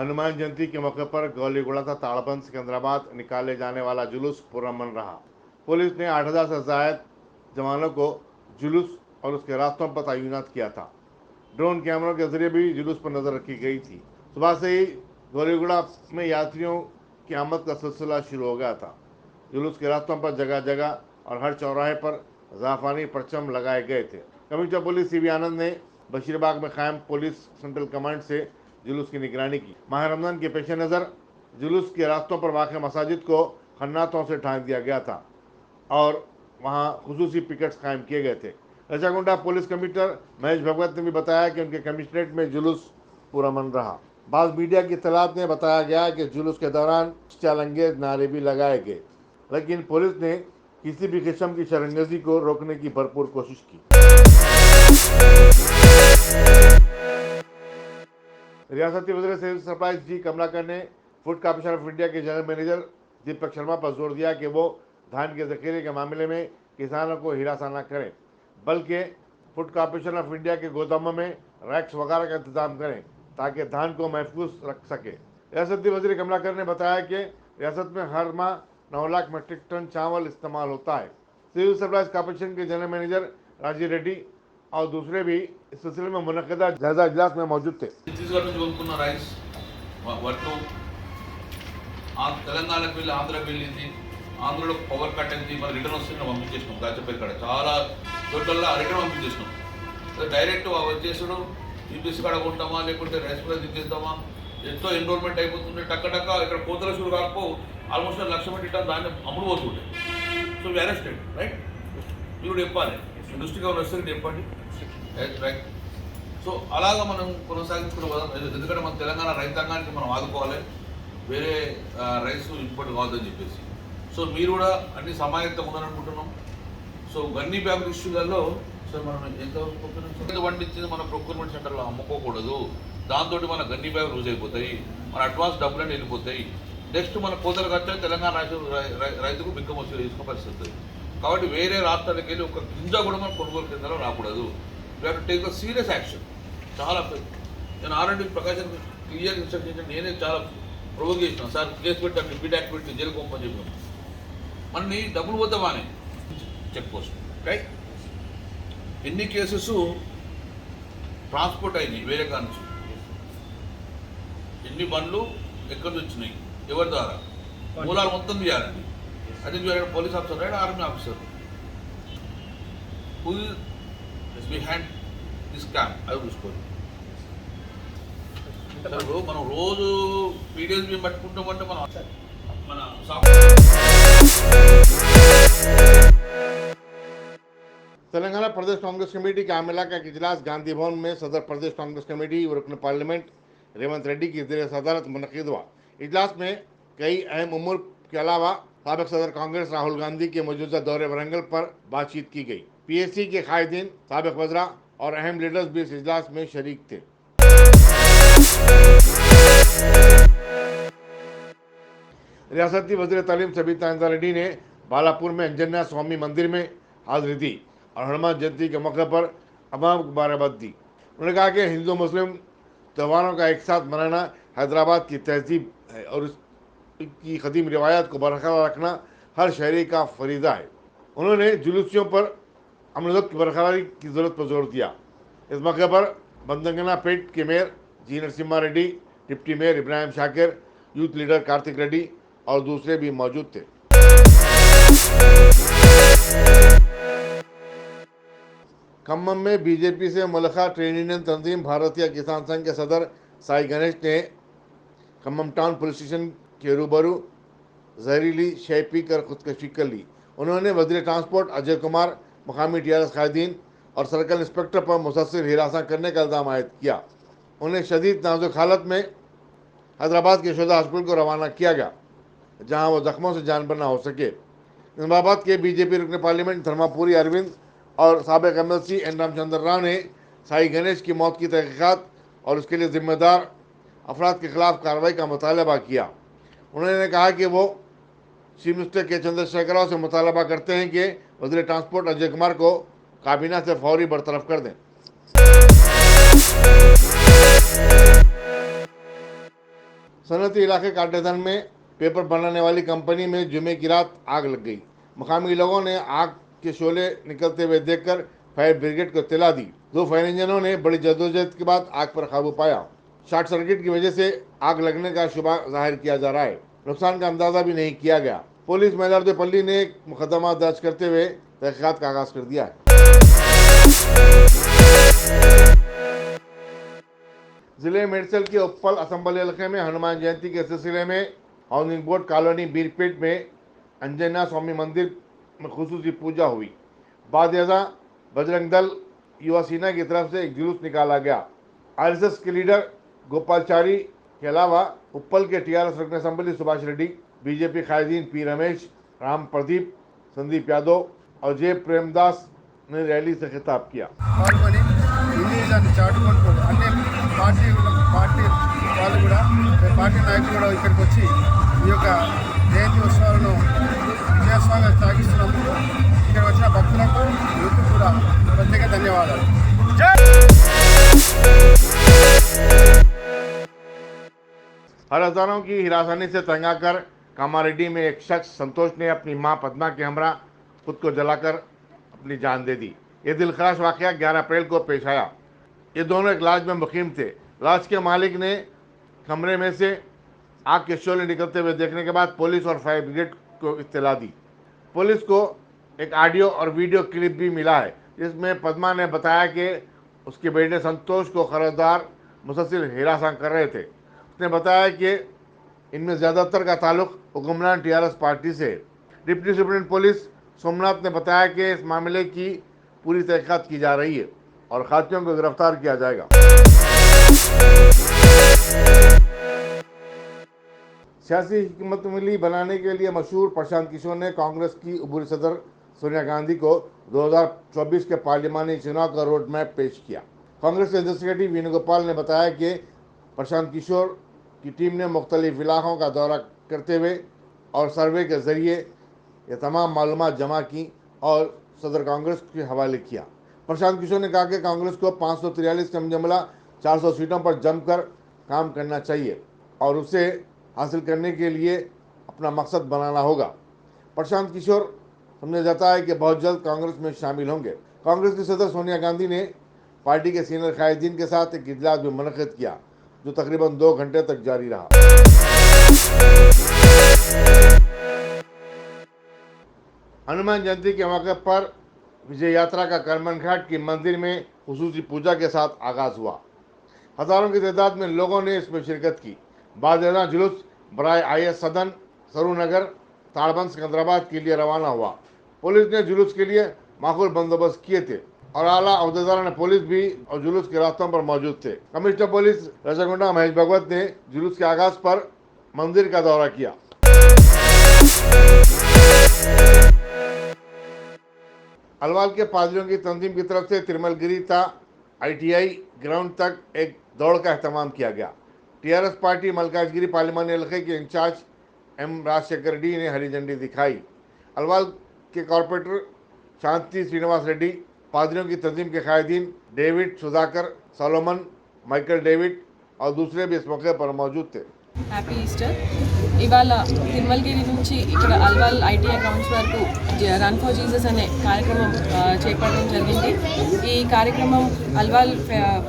हनुमान जयंती के मौके पर गौलीगुड़ा था ताड़बंद सिकंदराबाद निकाले जाने वाला जुलूस पुरअमन रहा। पुलिस ने 8,000 से जायद जवानों को जुलूस और उसके रास्तों पर तैनात किया था। ड्रोन कैमरों के जरिए भी जुलूस पर नजर रखी गई थी। सुबह से ही गौलीगुड़ा में यात्रियों की आमद का सिलसिला शुरू हो गया था। जुलूस के रास्तों पर जगह जगह और हर चौराहे पर जाफरानी परचम लगाए गए थे। कमिश्नर पुलिस सीवी आनंद ने बशीरबाग में कायम पुलिस सेंट्रल कमांड से जुलूस की निगरानी की। माह रमजान के पेश नज़र जुलूस के रास्तों पर वाक़ मसाजिद को खन्नातों से ढांक दिया गया था और वहां खुसूसी पिकेट्स कायम किए गए थे। रजागुंडा पुलिस कमिश्नर महेश भगवत ने भी बताया कि उनके कमिश्नरेट में जुलूस पुरअमन रहा। बाद मीडिया की इत्तलात में बताया गया कि जुलूस के दौरान चैलेंजेस नारे भी लगाए गए, लेकिन पुलिस ने किसी भी किस्म की शरंगेजी को रोकने की भरपूर कोशिश की। रियासती वज़ीर सिविल सप्लाईज जी कमलाकर ने फूड कॉर्पोरेशन ऑफ इंडिया के जनरल मैनेजर दीपक शर्मा पर जोर दिया कि वो धान के जखीरे के मामले में किसानों को हिरासा न करें, बल्कि फूड कॉर्पोरेशन ऑफ इंडिया के गोदामों में रैक्स वगैरह का इंतजाम करें ताकि धान को महफूज रख सके। रियासती वज़ीर कमलाकर ने बताया कि रियासत में हर माह 9 लाख मीट्रिक टन चावल इस्तेमाल होता है। सिविल सप्लाईज कॉर्पोरेशन के जनरल मैनेजर राजीव रेड्डी और दूसरे भी इस सिलसिले में मुनक़दा जायजा इजलास में मौजूद थे। छत्तीसगढ़ నుంచి కొనుక్కున్న రైస్ వడ్లు తెలంగాణకు వెళ్ళి ఆంధ్రాకి వెళ్ళింది. ఆంధ్రలో పవర్ కట్ అయింది, మన రిటర్న్ వస్తుంది పంపించేసినాం. దాచపల్లి కాడ చాలా చోట్ల రిటర్న్ పంపించేసినాం. డైరెక్ట్ వచ్చేసాడు యూపీసీ కాడ కొంటామా లేకుంటే రైస్ కూడా దించేద్దామా, ఎంతో ఎన్రోల్మెంట్ అయిపోతుంది. టక్క టక్క ఇక్కడ కోతల షూరు కాకపో ఆల్మోస్ట్ 1,00,000 మెట్రిక్ టన్ దాన్ని అమ్ముడు పోతుండే. So we arrested right. మీరు చెప్పాలి, దృష్టిగా వస్తుంది చెప్పండి రైట్. సో అలాగా మనం కొనసాగించుకునే ఎందుకంటే మన తెలంగాణ రైతాంగానికి మనం ఆదుకోవాలి, వేరే రైస్ ఇంపోర్ట్ కావద్దని చెప్పేసి. సో మీరు కూడా అన్ని సమాయత్తం ఉండాలనుకుంటున్నాం. సో గన్నీ బ్యాగ్ ఇష్యూలలో సార్ మనం ఎంతవరకు పండించింది మన ప్రొక్యూర్మెంట్ సెంటర్లో అమ్ముకోకూడదు. దాంతో మన గన్నీ బ్యాగ్ లూజ్ అయిపోతాయి, మన అడ్వాన్స్ డబ్బులన్నీ వెళ్ళిపోతాయి. నెక్స్ట్ మన కోతలు ఖర్చు తెలంగాణ రైతుకు బిక్కం వచ్చి తీసుకునే పరిస్థితి. కాబట్టి వేరే రాష్ట్రాలకు వెళ్ళి ఒక గింజ కూడా మన కొనుగోలు కేంద్రాలు రాకూడదు. We have to take the serious action. చాలా నేను ఆల్రెడీ ప్రకాశం క్లియర్ ఇన్స్ట్రక్షన్ నేనే చాలా ప్రొవోక్ చేసిన సార్, కేసు పెట్టాను, రిపీట్ యాక్టివిటీ జైలు పంపని చెప్పాను. మనని డబ్బులు పోతామని చెక్ పోస్ట్ రైట్. ఎన్ని కేసెస్ ట్రాన్స్పోర్ట్ అయినాయి వేరే కాడ నుంచి, ఎన్ని బండ్లు ఎక్కడి నుంచి వచ్చినాయి, ఎవరి ద్వారా, మూలాలు మొత్తం తీయాలండి. అది police officer right, army officer, who is behind this camp అది చూసుకోండి. మనం రోజు పీడిఎస్ మేము పట్టుకుంటామంటే మన तेलंगाना प्रदेश कांग्रेस कमेटी का आमिला का इजलास गांधी भवन में सदर प्रदेश कांग्रेस कमेटी और रुकन पार्लियामेंट रेवंत रेड्डी की ज़ेर सदारत मुनक़िद हुआ। इजलास में कई अहम उमूर के अलावा साबिक़ सदर कांग्रेस राहुल गांधी के मौजूदा दौरे वरंगल पर बातचीत की गई। पीएससी के कायदीन, साबिक़ वज़रा और अहम लीडर्स भी इस इजलास में शरीक थे। रियासती वज़ीर तालीम सबिता इंद्रा रेड्डी ने बालापुर में अंजन्या स्वामी मंदिर में हाजिरी दी और हनुमान जयंती के मौके पर अवाम को मुबारकबाद दी। उन्होंने कहा कि हिंदू मुस्लिम त्योहारों का एक साथ मनाना हैदराबाद की तहजीब है और इसकी कदीम रिवायत को बरकरार रखना हर शहरी का फरीज़ा है। उन्होंने जुलूसियों पर अमन की बरकरारी की ज़रूरत पर जोर दिया। इस मौके पर बंदंगना पेट के mayor ji Narasimha Reddy, deputy mayor Ibrahim Shakir, youth leader Karthik Reddy और दूसरे भी मौजूद थे। खम्मम में बीजेपी से मुल्का ट्रेड यूनियन तंजीम भारतीय किसान संघ के सदर साई गणेश ने खम्मम टाउन पुलिस स्टेशन के रूबरू जहरीली शय पी कर खुदकशी कर ली। उन्होंने वज़ीर ट्रांसपोर्ट अजय कुमार, मुकामी टीआरएस कायदीन और सर्कल इंस्पेक्टर पर मुसलसल हिरासा करने का इल्ज़ाम आयद किया। उन्हें शदीद नाजुक हालत में हैदराबाद के यशोदा हॉस्पिटल को रवाना किया गया, जहां वो जख्मों से जान बना हो सके। इस्लामाबाद के बीजेपी रुकन पार्लियामेंट धर्मापुरी अरविंद और साबिक़ एमएलसी एन रामचंद्र राव ने साई गणेश की मौत की तहकीकात और उसके लिए जिम्मेदार अफराद के खिलाफ कार्रवाई का मुतालबा किया। उन्होंने कहा कि वो चीफ मिनिस्टर के चंद्रशेखर राव से मुतालबा करते हैं कि वज़ीर ट्रांसपोर्ट अजय कुमार को काबीना से फौरी बरतरफ कर दें। सनती इलाके काटेधन में पेपर बनाने वाली कंपनी में जुमे की रात आग लग गई। मकामी लोगों ने आग के शोले निकलते हुए देखकर फायर ब्रिगेड को इत्तला दी। 2 फायर इंजनों ने बड़ी जद्दोजहद के बाद आग पर काबू पाया। शॉर्ट सर्किट की वजह से आग लगने का शुबा जाहिर किया जा रहा है। नुकसान का अंदाजा भी नहीं किया गया। पुलिस मैलारदेपल्ली ने एक मुकदमा दर्ज करते हुए तहकीकात का आगाज कर दिया है। जिले मेडसल के उप्पल असम्बली इलाके में हनुमान जयंती के सिलसिले में हाउसिंग बोर्ड कॉलोनी बीरपेट में अंजना स्वामी मंदिर में खुसूसी पूजा हुई। बाद बजरंग दल युवा सेना की तरफ से एक जुलूस निकाला गया। आरएसएस के लीडर गोपालचारी के अलावा उप्पल के टीआरएस रत्न असम्बली सुभाष रेड्डी, बीजेपी कायदीन पी रमेश, राम प्रदीप, संदीप यादव और जय प्रेमदास ने रैली से खिताब किया। పార్టీ వాళ్ళు కూడా పార్టీ నాయకులు కూడా ఇక్కడికి వచ్చి ఈ యొక్క జయంతి ఉత్సవాలను విజయోత్సవంగా సాగిస్తున్నందుకు ఇక్కడ వచ్చిన భక్తులకు యూత్ కూడా ప్రత్యేక ధన్యవాదాలు। हजारों की हिरासनी से तंगाकर कामारेड्डी में एक शख्स संतोष ने अपनी मां पद्मा के हमरा खुद को जलाकर अपनी जान दे दी। ये दिलखराश वाकया 11 अप्रैल को पेश आया। ये दोनों एक लॉज में मुकीम थे। लॉज के मालिक ने कमरे में से आग के शोले निकलते हुए देखने के बाद पुलिस और फायर ब्रिगेड को इत्तला दी। पुलिस को एक ऑडियो और वीडियो क्लिप भी मिला है, जिसमें पद्मा ने बताया कि उसके बेटे संतोष को खरीदार मुसलसिल हिरासत कर रहे थे। उसने बताया कि इनमें ज़्यादातर का ताल्लुक हुक्मरान टीआरएस पार्टी से है। डिप्टी सुप्रीटेंडेंट पुलिस सोमनाथ ने बताया कि इस मामले की पूरी तहकीकात की जा रही है और खातियों को गिरफ्तार किया जाएगा। सियासी हिकमत मिली बनाने के लिए मशहूर प्रशांत किशोर ने कांग्रेस की उबूरी सदर सोनिया गांधी को 2024 के पार्लिमानी चुनाव का रोड मैप पेश किया। कांग्रेस के जनरल सेक्रेटरी वेणुगोपाल ने बताया कि प्रशांत किशोर की टीम ने मुख्तलिफ इलाकों का दौरा करते हुए और सर्वे के जरिए ये तमाम मालूमात जमा की और सदर कांग्रेस के हवाले किया। प्रशांत किशोर ने कहा कि कांग्रेस को 543 कम जमला 400 सीटों पर जमकर काम करना चाहिए और उसे हासिल करने के लिए अपना मकसद बनाना होगा। प्रशांत किशोर समझा जाता है कि बहुत जल्द कांग्रेस में शामिल होंगे। कांग्रेस की सदर सोनिया गांधी ने पार्टी के सीनियर कायदीन के साथ एक इजलास भी मुनक़िद किया, जो तकरीबन 2 घंटे तक जारी रहा। हनुमान जयंती के मौके पर विजय यात्रा का करमन घाट की मंदिर में खुसूसी पूजा के साथ आगाज हुआ। हजारों की तादाद में लोगों ने इसमें शिरकत की। बाद जुलूस बराए आईएस सदन सरूनगर ताड़बंद सिकंदराबाद के लिए रवाना हुआ। पुलिस ने जुलूस के लिए माकूल बंदोबस्त किए थे और आला अहदेदारों ने पुलिस भी और जुलूस के रास्तों पर मौजूद थे। कमिश्नर पुलिस रजगुंडा महेश भगवत ने जुलूस के आगाज पर मंदिर का दौरा किया। अलवाल के पादरियों की तंजीम की तरफ से तिरमलगिरी था ITI ग्राउंड तक एक दौड़ का एहतमाम किया गया। टीआरएस पार्टी मलकाजगिरी पार्लिमानी इलाके के इंचार्ज M राजशेखर रेड्डी ने हरी झंडी दिखाई। अलवाल के कॉरपोरेटर शांति श्रीनिवास रेड्डी, पादरियों की तंजीम के कायदीन David Sudhakar, Solomon, Michael David और दूसरे भी इस मौके पर मौजूद थे। Happy Easter. ఇవాళ తిరుమలగిరి నుంచి ఇక్కడ అల్వాల్ ITI గ్రౌండ్స్ వరకు రన్ ఫర్ జీసస్ అనే కార్యక్రమం చేపట్టడం జరిగింది। ఈ కార్యక్రమం అల్వాల్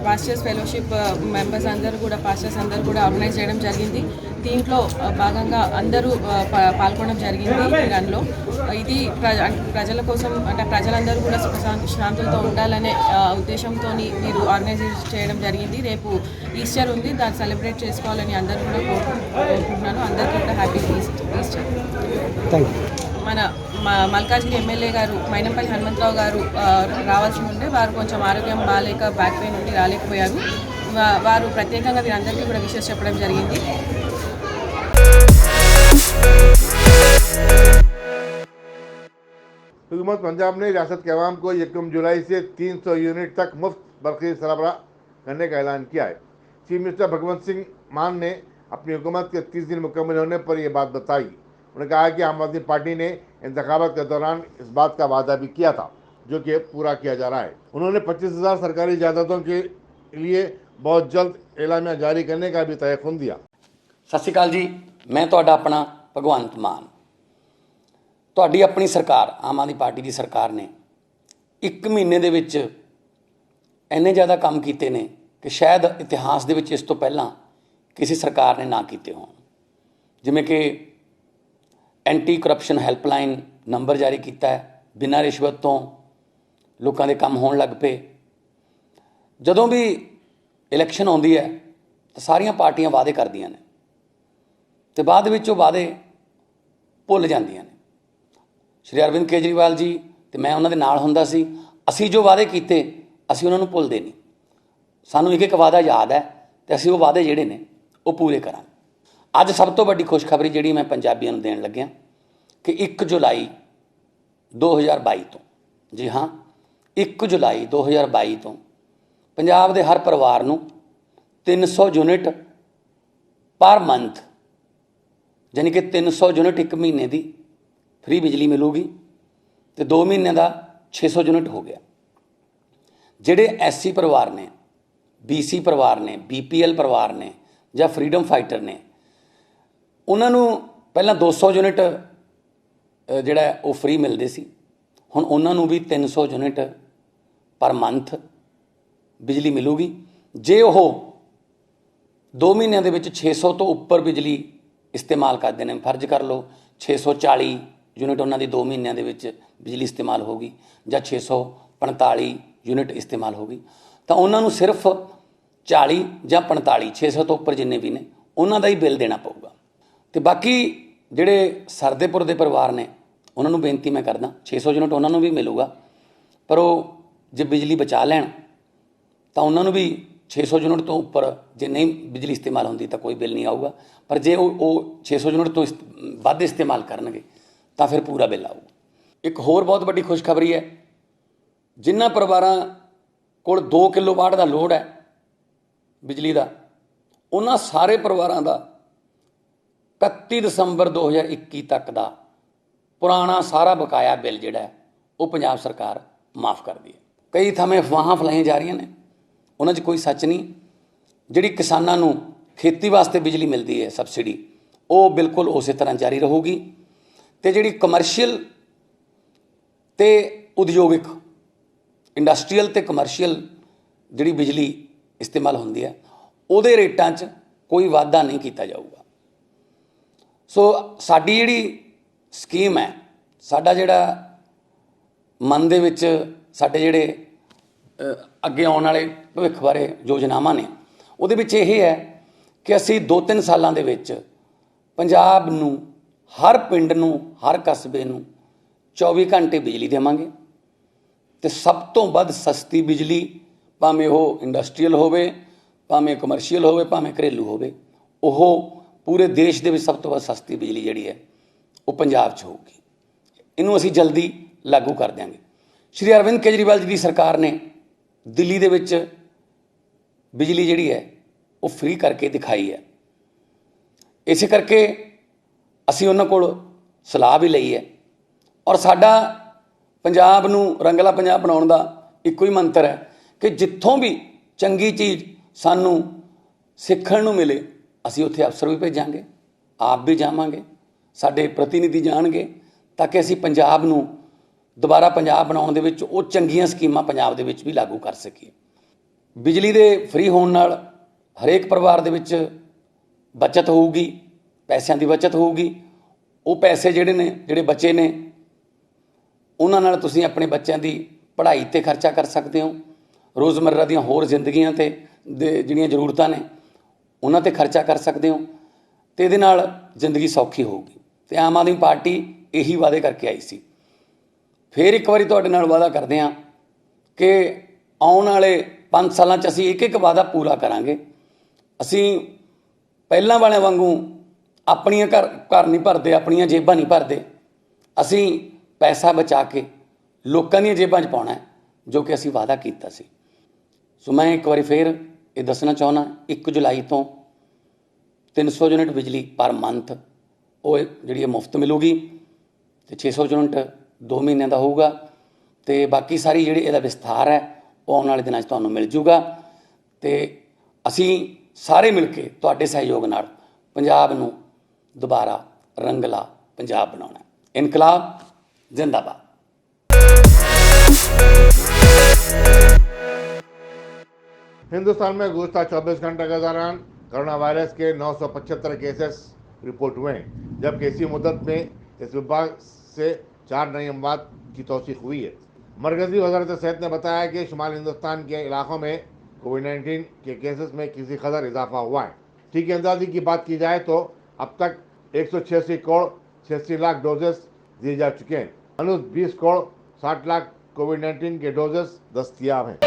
పాస్టర్స్ ఫెలోషిప్ మెంబర్స్ అందరూ కూడా ఆర్గనైజ్ చేయడం జరిగింది। దీంట్లో భాగంగా అందరూ పాల్గొనడం జరిగింది। ఈ రన్లో ఇది ప్రజల కోసం, అంటే ప్రజలందరూ కూడా శాంతులతో ఉండాలనే ఉద్దేశంతో మీరు ఆర్గనైజ్ చేయడం జరిగింది। రేపు ఈస్టర్ ఉంది, దాన్ని సెలబ్రేట్ చేసుకోవాలని అందరూ కూడా కోరుకుంటున్నాను। అందరికీ కూడా హ్యాపీ ఈస్టర్। మన మల్కాజ్గిరి ఎమ్మెల్యే గారు మైనంపల్లి హనుమంతరావు గారు రావాల్సి ఉంటే వారు కొంచెం ఆరోగ్యం బాగాలేక బ్యాక్ పెయిన్ ఉండి రాలేకపోయారు। వారు ప్రత్యేకంగా వీరందరికీ కూడా విషెస్ చెప్పడం జరిగింది। हुकूमत पंजाब ने रियासत के अवाम को 1 जुलाई से 300 यूनिट तक मुफ्त बरक़ी सरबराह करने का ऐलान किया है। चीफ मिनिस्टर भगवंत सिंह मान ने अपनी हुकूमत के 30 दिन मुकम्मल होने पर यह बात बताई। उन्होंने कहा कि आम आदमी पार्टी ने इंतखाबात के दौरान इस बात का वादा भी किया था, जो कि पूरा किया जा रहा है। उन्होंने 25,000 सरकारी जायदादों के लिए बहुत जल्द एलामिया जारी करने का भी तयक़ुन दिया। ਸਤਿ ਸ਼੍ਰੀ ਅਕਾਲ ਜੀ। ਮੈਂ ਤੁਹਾਡਾ ਆਪਣਾ ਭਗਵੰਤ ਮਾਨ। ਤੁਹਾਡੀ ਆਪਣੀ ਸਰਕਾਰ ਆਮ ਆਦਮੀ ਪਾਰਟੀ ਦੀ ਸਰਕਾਰ ਨੇ 1 ਮਹੀਨੇ ਦੇ ਵਿੱਚ ਇੰਨੇ ਜ਼ਿਆਦਾ ਕੰਮ ਕੀਤੇ ਨੇ ਕਿ ਸ਼ਾਇਦ ਇਤਿਹਾਸ ਦੇ ਵਿੱਚ ਇਸ ਤੋਂ ਪਹਿਲਾਂ ਕਿਸੇ ਸਰਕਾਰ ਨੇ ਨਾ ਕੀਤੇ ਹੋਣ। ਜਿਵੇਂ ਕਿ ਐਂਟੀ ਕਰਪਸ਼ਨ ਹੈਲਪਲਾਈਨ ਨੰਬਰ ਜਾਰੀ ਕੀਤਾ ਹੈ, ਬਿਨਾਂ ਰਿਸ਼ਵਤ ਤੋਂ ਲੋਕਾਂ ਦੇ ਕੰਮ ਹੋਣ ਲੱਗ ਪਏ। ਜਦੋਂ ਵੀ ਇਲੈਕਸ਼ਨ ਆਉਂਦੀ ਹੈ ਤਾਂ ਸਾਰੀਆਂ ਪਾਰਟੀਆਂ ਵਾਅਦੇ ਕਰਦੀਆਂ ਨੇ ਤੇ ਬਾਅਦ ਵਿੱਚ ਉਹ ਵਾਅਦੇ ਭੁੱਲ ਜਾਂਦੀਆਂ ਨੇ। ਸ਼੍ਰੀ ਅਰਵਿੰਦ ਕੇਜਰੀਵਾਲ ਜੀ ਤੇ ਮੈਂ ਉਹਨਾਂ ਦੇ ਨਾਲ ਹੁੰਦਾ ਸੀ। ਅਸੀਂ ਜੋ ਵਾਅਦੇ ਕੀਤੇ ਅਸੀਂ ਉਹਨਾਂ ਨੂੰ ਭੁੱਲਦੇ ਨਹੀਂ। ਸਾਨੂੰ ਇੱਕ ਇੱਕ ਵਾਅਦਾ ਯਾਦ ਹੈ ਤੇ ਅਸੀਂ ਉਹ ਵਾਅਦੇ ਜਿਹੜੇ ਨੇ ਉਹ ਪੂਰੇ ਕਰਾਂਗੇ। ਅੱਜ ਸਭ ਤੋਂ ਵੱਡੀ ਖੁਸ਼ਖਬਰੀ ਜਿਹੜੀ ਮੈਂ ਪੰਜਾਬੀਆਂ ਨੂੰ ਦੇਣ ਲੱਗਿਆ ਕਿ 1 ਜੁਲਾਈ 2022 ਤੋਂ, ਜੀ ਹਾਂ 1 ਜੁਲਾਈ 2022 ਤੋਂ ਪੰਜਾਬ ਦੇ ਹਰ ਪਰਿਵਾਰ ਨੂੰ 300 ਯੂਨਿਟ ਪਰ ਮੰਥ, ਯਾਨੀ ਕਿ 300 ਯੂਨਿਟ 1 ਮਹੀਨੇ ਦੀ ਫ੍ਰੀ ਬਿਜਲੀ ਮਿਲੂਗੀ ਤੇ 2 ਮਹੀਨਿਆਂ ਦਾ 600 ਯੂਨਿਟ ਹੋ ਗਿਆ। ਜਿਹੜੇ SC ਪਰਿਵਾਰ ਨੇ, BC ਪਰਿਵਾਰ ਨੇ, BPL ਪਰਿਵਾਰ ਨੇ ਜਾਂ ਫਰੀडम ਫਾਈਟਰ ਨੇ, ਉਹਨਾਂ ਨੂੰ ਪਹਿਲਾਂ 200 ਯੂਨਿਟ ਜਿਹੜਾ ਉਹ ਫ੍ਰੀ ਮਿਲਦੇ ਸੀ। ਹੁਣ ਉਹਨਾਂ ਨੂੰ ਵੀ 300 ਯੂਨਿਟ ਪਰ ਮੰਥ ਬਿਜਲੀ ਮਿਲੂਗੀ। ਜੇ ਉਹ 2 ਮਹੀਨਿਆਂ ਦੇ ਵਿੱਚ 600 ਤੋਂ ਉੱਪਰ ਬਿਜਲੀ ਇਸਤੇਮਾਲ ਕਰਦੇ ਨੇ, ਫਰਜ਼ ਕਰ ਲਓ 640 ਯੂਨਿਟ ਉਹਨਾਂ ਦੀ 2 ਮਹੀਨਿਆਂ ਦੇ ਵਿੱਚ ਬਿਜਲੀ ਇਸਤੇਮਾਲ ਹੋਗੀ ਜਾਂ 645 ਯੂਨਿਟ ਇਸਤੇਮਾਲ ਹੋਗੀ, ਤਾਂ ਉਹਨਾਂ ਨੂੰ ਸਿਰਫ 40 ਜਾਂ 45, 600 ਤੋਂ ਉੱਪਰ ਜਿੰਨੇ ਵੀ ਨੇ ਉਹਨਾਂ ਦਾ ਹੀ ਬਿੱਲ ਦੇਣਾ ਪਊਗਾ। ਤੇ ਬਾਕੀ ਜਿਹੜੇ ਸਰਦੇਪੁਰ ਦੇ ਪਰਿਵਾਰ ਨੇ ਉਹਨਾਂ ਨੂੰ ਬੇਨਤੀ ਮੈਂ ਕਰਦਾ, 600 ਯੂਨਿਟ ਉਹਨਾਂ ਨੂੰ ਵੀ ਮਿਲੂਗਾ, ਪਰ ਉਹ ਜੇ ਬਿਜਲੀ ਬਚਾ ਲੈਣ ਤਾਂ ਉਹਨਾਂ ਨੂੰ ਵੀ 600 ਯੂਨਿਟ ਤੋਂ ਉੱਪਰ ਜੇ ਨਹੀਂ ਬਿਜਲੀ ਇਸਤੇਮਾਲ ਹੁੰਦੀ ਤਾਂ ਕੋਈ ਬਿੱਲ ਨਹੀਂ ਆਊਗਾ। ਪਰ ਜੇ ਉਹ 600 ਯੂਨਿਟ ਤੋਂ ਵੱਧ ਇਸਤੇਮਾਲ ਕਰਨਗੇ ਤਾਂ ਫਿਰ ਪੂਰਾ ਬਿੱਲ ਆਊਗਾ। ਇੱਕ ਹੋਰ ਬਹੁਤ ਵੱਡੀ ਖੁਸ਼ਖਬਰੀ ਹੈ, ਜਿਨ੍ਹਾਂ ਪਰਿਵਾਰਾਂ ਕੋਲ 2 ਕਿਲੋਵਾਟ ਦਾ ਲੋਡ ਹੈ ਬਿਜਲੀ ਦਾ, ਉਹਨਾਂ ਸਾਰੇ ਪਰਿਵਾਰਾਂ ਦਾ 31 ਦਸੰਬਰ 2021 ਤੱਕ ਦਾ ਪੁਰਾਣਾ ਸਾਰਾ ਬਕਾਇਆ ਬਿੱਲ ਜਿਹੜਾ ਉਹ ਪੰਜਾਬ ਸਰਕਾਰ ਮਾਫ ਕਰਦੀ ਹੈ। ਕਈ ਥਾਵੇਂ ਅਫਵਾਹਾਂ ਫੈਲਾਈਆਂ ਜਾ ਰਹੀਆਂ ਨੇ, ਉਹਨਾਂ 'ਚ ਕੋਈ ਸੱਚ ਨਹੀਂ। ਜਿਹੜੀ ਕਿਸਾਨਾਂ ਨੂੰ ਖੇਤੀ ਵਾਸਤੇ ਬਿਜਲੀ ਮਿਲਦੀ ਹੈ ਸਬਸਿਡੀ, ਉਹ ਬਿਲਕੁਲ ਉਸੇ ਤਰ੍ਹਾਂ ਜਾਰੀ ਰਹੂਗੀ। ਤੇ ਜਿਹੜੀ ਕਮਰਸ਼ੀਅਲ ਤੇ ਉਦਯੋਗਿਕ, ਇੰਡਸਟਰੀਅਲ ਤੇ ਕਮਰਸ਼ੀਅਲ ਜਿਹੜੀ ਬਿਜਲੀ ਇਸਤੇਮਾਲ ਹੁੰਦੀ ਹੈ ਉਹਦੇ ਰੇਟਾਂ 'ਚ ਕੋਈ ਵਾਧਾ ਨਹੀਂ ਕੀਤਾ ਜਾਊਗਾ। ਸੋ ਸਾਡੀ ਜਿਹੜੀ ਸਕੀਮ ਹੈ, ਸਾਡਾ ਜਿਹੜਾ ਮਨ ਦੇ ਵਿੱਚ ਸਾਡੇ ਜਿਹੜੇ ਅੱਗੇ ਆਉਣ ਵਾਲੇ ਭਵਿੱਖ ਬਾਰੇ ਯੋਜਨਾਵਾਂ ਨੇ, ਉਹਦੇ ਵਿੱਚ ਇਹ ਹੈ ਕਿ ਅਸੀਂ 2-3 ਸਾਲਾਂ ਦੇ ਵਿੱਚ ਪੰਜਾਬ ਨੂੰ, ਹਰ ਪਿੰਡ ਨੂੰ, ਹਰ ਕਸਬੇ ਨੂੰ 24 ਘੰਟੇ ਬਿਜਲੀ ਦੇਵਾਂਗੇ ਤੇ ਸਭ ਤੋਂ ਵੱਧ ਸਸਤੀ ਬਿਜਲੀ, ਭਾਵੇਂ ਉਹ ਇੰਡਸਟਰੀਅਲ ਹੋਵੇ, ਭਾਵੇਂ ਕਮਰਸ਼ੀਅਲ ਹੋਵੇ, ਭਾਵੇਂ ਘਰੇਲੂ ਹੋਵੇ, ਉਹ ਪੂਰੇ ਦੇਸ਼ ਦੇ ਵਿੱਚ ਸਭ ਤੋਂ ਵੱਧ ਸਸਤੀ ਬਿਜਲੀ ਜਿਹੜੀ ਹੈ ਉਹ ਪੰਜਾਬ 'ਚ ਹੋਊਗੀ। ਇਹਨੂੰ ਅਸੀਂ ਜਲਦੀ ਲਾਗੂ ਕਰ ਦਿਆਂਗੇ। ਸ਼੍ਰੀ ਅਰਵਿੰਦ ਕੇਜਰੀਵਾਲ ਜੀ ਦੀ ਸਰਕਾਰ ਨੇ ਦਿੱਲੀ ਦੇ ਵਿੱਚ ਬਿਜਲੀ ਜਿਹੜੀ ਹੈ ਉਹ ਫ੍ਰੀ ਕਰਕੇ ਦਿਖਾਈ ਹੈ। ਇਸੇ ਕਰਕੇ ਅਸੀਂ ਉਹਨਾਂ ਕੋਲ ਸਲਾਹ ਵੀ ਲਈ ਹੈ ਔਰ ਸਾਡਾ ਪੰਜਾਬ ਨੂੰ ਰੰਗਲਾ ਪੰਜਾਬ ਬਣਾਉਣ ਦਾ ਇੱਕੋ ਹੀ ਮੰਤਰ ਹੈ ਕਿ ਜਿੱਥੋਂ ਵੀ ਚੰਗੀ ਚੀਜ਼ ਸਾਨੂੰ ਸਿੱਖਣ ਨੂੰ ਮਿਲੇ ਅਸੀਂ ਉੱਥੇ ਅਫਸਰ ਵੀ ਭੇਜਾਂਗੇ, ਆਪ ਵੀ ਜਾਵਾਂਗੇ, ਸਾਡੇ ਪ੍ਰਤੀਨਿਧੀ ਜਾਣਗੇ, ਤਾਂ ਕਿ ਅਸੀਂ ਪੰਜਾਬ ਨੂੰ ਦੁਬਾਰਾ ਪੰਜਾਬ ਬਣਾਉਣ ਦੇ ਵਿੱਚ ਉਹ ਚੰਗੀਆਂ ਸਕੀਮਾਂ ਪੰਜਾਬ ਦੇ ਵਿੱਚ ਵੀ ਲਾਗੂ ਕਰ ਸਕੀਏ। ਬਿਜਲੀ ਦੇ ਫ੍ਰੀ ਹੋਣ ਨਾਲ ਹਰੇਕ ਪਰਿਵਾਰ ਦੇ ਵਿੱਚ ਬੱਚਤ ਹੋਊਗੀ, ਪੈਸਿਆਂ ਦੀ ਬੱਚਤ ਹੋਊਗੀ। ਉਹ ਪੈਸੇ ਜਿਹੜੇ ਨੇ, ਜਿਹੜੇ ਬਚੇ ਨੇ, ਉਹਨਾਂ ਨਾਲ ਤੁਸੀਂ ਆਪਣੇ ਬੱਚਿਆਂ ਦੀ ਪੜ੍ਹਾਈ 'ਤੇ ਖਰਚਾ ਕਰ ਸਕਦੇ ਹੋ, ਰੋਜ਼ਮर्रा ਦੀਆਂ ਹੋਰ ਜ਼ਿੰਦਗੀਆਂ 'ਤੇ ਜਿਹੜੀਆਂ ਜ਼ਰੂਰਤਾਂ ਨੇ ਉਹਨਾਂ 'ਤੇ ਖਰਚਾ ਕਰ ਸਕਦੇ ਹੋ ਅਤੇ ਇਹਦੇ ਨਾਲ ਜ਼ਿੰਦਗੀ ਸੌਖੀ ਹੋਊਗੀ। ਅਤੇ ਆਮ ਆਦਮੀ ਪਾਰਟੀ ਇਹੀ ਵਾਅਦੇ ਕਰਕੇ ਆਈ ਸੀ। ਫਿਰ ਇੱਕ ਵਾਰੀ ਤੁਹਾਡੇ ਨਾਲ ਵਾਅਦਾ ਕਰਦੇ ਹਾਂ ਕਿ ਆਉਣ ਵਾਲੇ 5 ਸਾਲਾਂ 'ਚ ਅਸੀਂ ਇੱਕ ਵਾਅਦਾ ਪੂਰਾ ਕਰਾਂਗੇ। ਅਸੀਂ ਪਹਿਲਾਂ ਵਾਲਿਆਂ ਵਾਂਗੂ ਆਪਣੀਆਂ ਘਰ ਨਹੀਂ ਭਰਦੇ, ਆਪਣੀਆਂ ਜੇਬਾਂ ਨਹੀਂ ਭਰਦੇ। ਅਸੀਂ ਪੈਸਾ ਬਚਾ ਕੇ ਲੋਕਾਂ ਦੀਆਂ ਜੇਬਾਂ 'ਚ ਪਾਉਣਾ, ਜੋ ਕਿ ਅਸੀਂ ਵਾਅਦਾ ਕੀਤਾ ਸੀ। ਸੋ ਮੈਂ ਇੱਕ ਵਾਰੀ ਫਿਰ ਇਹ ਦੱਸਣਾ ਚਾਹੁੰਦਾ, 1 ਜੁਲਾਈ ਤੋਂ 300 ਯੂਨਿਟ ਬਿਜਲੀ ਪਰ ਮੰਥ ਉਹ ਜਿਹੜੀ ਹੈ ਮੁਫਤ ਮਿਲੂਗੀ ਅਤੇ 600 ਯੂਨਿਟ 2 ਮਹੀਨਿਆਂ ਦਾ ਹੋਊਗਾ ਅਤੇ ਬਾਕੀ ਸਾਰੀ ਜਿਹੜੀ ਇਹਦਾ ਵਿਸਥਾਰ ਹੈ ਉਹ ਆਉਣ ਵਾਲੇ ਦਿਨਾਂ 'ਚ ਤੁਹਾਨੂੰ ਮਿਲ ਜੂਗਾ। ਅਤੇ ਅਸੀਂ ਸਾਰੇ ਮਿਲ ਕੇ ਤੁਹਾਡੇ ਸਹਿਯੋਗ ਨਾਲ ਪੰਜਾਬ ਨੂੰ ਦੁਬਾਰਾ ਰੰਗਲਾ ਪੰਜਾਬ ਬਣਾਉਣਾ ਹੈ। ਇਨਕਲਾਬ ਜ਼ਿੰਦਾਬਾਦ। हिंदुस्तान में गुज़श्ता 24 घंटे के दौरान कोरोना वायरस के 975 केसेस रिपोर्ट हुए हैं, जबकि इसी मुद्दत में इस विभाग से 4 नई अमवात की तौसीक हुई है। मरकजी वजारत सेहत ने बताया कि शुमाली हिंदुस्तान के इलाकों में कोविड-19 के केसेस में किसी कदर इजाफा हुआ है। टीके अंदाजी की बात की जाए तो अब तक 186 करोड़ 86 लाख डोजेस दिए जा चुके हैं। 20 करोड़ 60 लाख कोविड-19 के डोजेस दस्तयाब हैं।